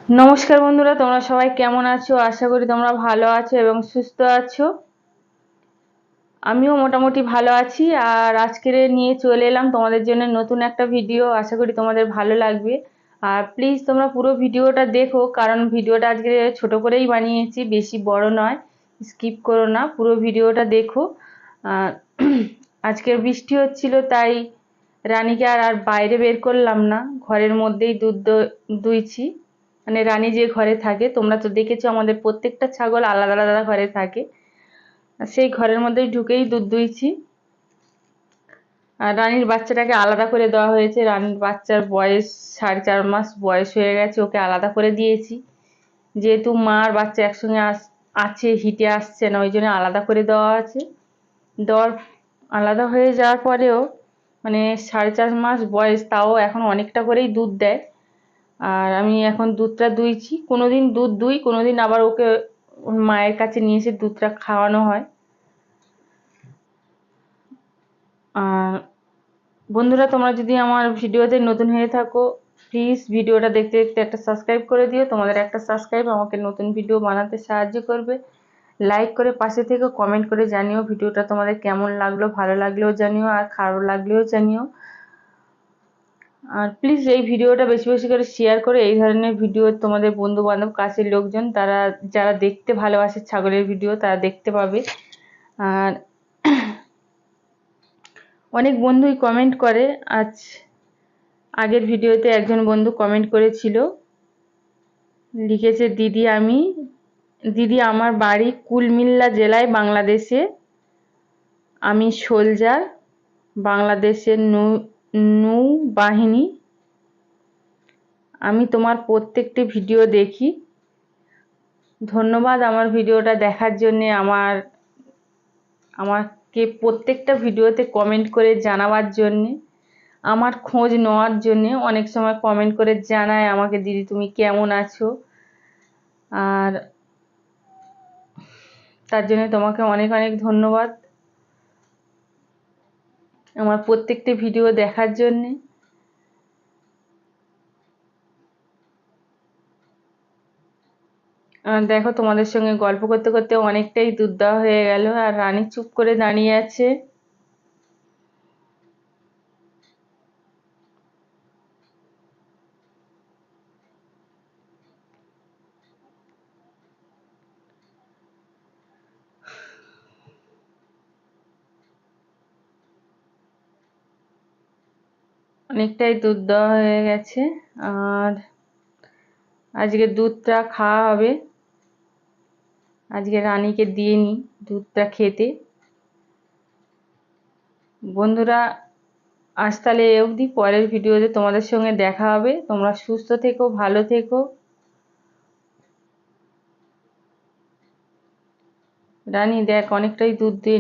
নমস্কার বন্ধুরা, তোমরা সবাই কেমন আছো? আশা করি তোমরা ভালো আছো এবং সুস্থ আছো। আমিও মোটামুটি ভালো আছি। আর আজকে নিয়ে চলে এলাম তোমাদের জন্য নতুন একটা ভিডিও। আশা করি তোমাদের ভালো লাগবে। আর প্লিজ তোমরা পুরো ভিডিওটা দেখো, কারণ ভিডিওটা আজকে ছোট করেই বানিয়েছি, বেশি বড় নয়। স্কিপ করো না, পুরো ভিডিওটা দেখো। আজকে বৃষ্টি হচ্ছিল, তাই রানীকে আর বাইরে বের করলাম না, ঘরের মধ্যেই দুধ দুইছি। মানে রানী যে ঘরে থাকে, তোমরা তো দেখেছো আমাদের প্রত্যেকটা ছাগল আলাদা আলাদা ঘরে থাকে, সেই ঘরের মধ্যেই ঢুকেই দুধ দুইছি। আর রানীর বাচ্চাটাকে আলাদা করে দেওয়া হয়েছে। রানীর বাচ্চার বয়স 4.5 মাস বয়স হয়ে গেছে, ওকে আলাদা করে দিয়েছি। যেহেতু মা আর বাচ্চা একসঙ্গে আছে, হিটে আসছে না, ওই জন্য আলাদা করে দেওয়া আছে। দেওয়ার আলাদা হয়ে যাওয়ার পরেও মানে 4.5 মাস বয়স, তাও এখন অনেকটা করেই দুধ দেয়। আর আমি এখন দুধটা দুইছি। কোনোদিন দুধ দুই, কোনোদিন আবার ওকে ওর মায়ের কাছে নিয়ে এসে দুধটা খাওয়ানো হয়। আর বন্ধুরা, তোমরা যদি আমার ভিডিওতে নতুন হয়ে থাকো, প্লিজ ভিডিওটা দেখতে দেখতে একটা সাবস্ক্রাইব করে দিও। তোমাদের একটা সাবস্ক্রাইব আমাকে নতুন ভিডিও বানাতে সাহায্য করবে। লাইক করে পাশে থেকে কমেন্ট করে জানিও ভিডিওটা তোমাদের কেমন লাগলো, ভালো লাগলেও জানিও আর খারাপ লাগলেও জানিও। আর প্লিজ এই ভিডিওটা বেশি বেশি করে শেয়ার করে এই ধরনের ভিডিও তোমাদের বন্ধু বান্ধব, কাছের লোকজন, তারা যারা দেখতে ভালোবাসে ছাগলের ভিডিও, তারা দেখতে পাবে। আর অনেক বন্ধুই কমেন্ট করে। আজ আগের ভিডিওতে একজন বন্ধু কমেন্ট করেছিল, লিখেছে, দিদি আমার বাড়ি কুলমিল্লা জেলায়, বাংলাদেশে। আমি সোলজার, বাংলাদেশের নৌবাহিনী। আমি তোমার প্রত্যেকটি ভিডিও দেখি। ধন্যবাদ আমার ভিডিওটা দেখার জন্য, আমাকে প্রত্যেকটা ভিডিওতে কমেন্ট করে জানাবার জন্যে, আমার খোঁজ নেওয়ার জন্যে। অনেক সময় কমেন্ট করে জানায় আমাকে, দিদি তুমি কেমন আছো। আর তার জন্য তোমাকে অনেক অনেক ধন্যবাদ আমার প্রত্যেকটি ভিডিও দেখার জন্যে। দেখো, তোমাদের সঙ্গে গল্প করতে করতে অনেকটাই দুধ দেওয়া হয়ে গেল, আর রানী চুপ করে দাঁড়িয়ে আছে। অনেকটাই দুধ দেওয়া হয়ে গেছে। আর আজকে দুধটা খাওয়া হবে। আজকে রানীকে দিয়ে নি দুধটা খেতে। বন্ধুরা, আজ তাহলে এ অবধি। পরের ভিডিওতে তোমাদের সঙ্গে দেখা হবে। তোমরা সুস্থ থেকো, ভালো থেকো। রানী দেখ, অনেকটাই দুধ দিয়ে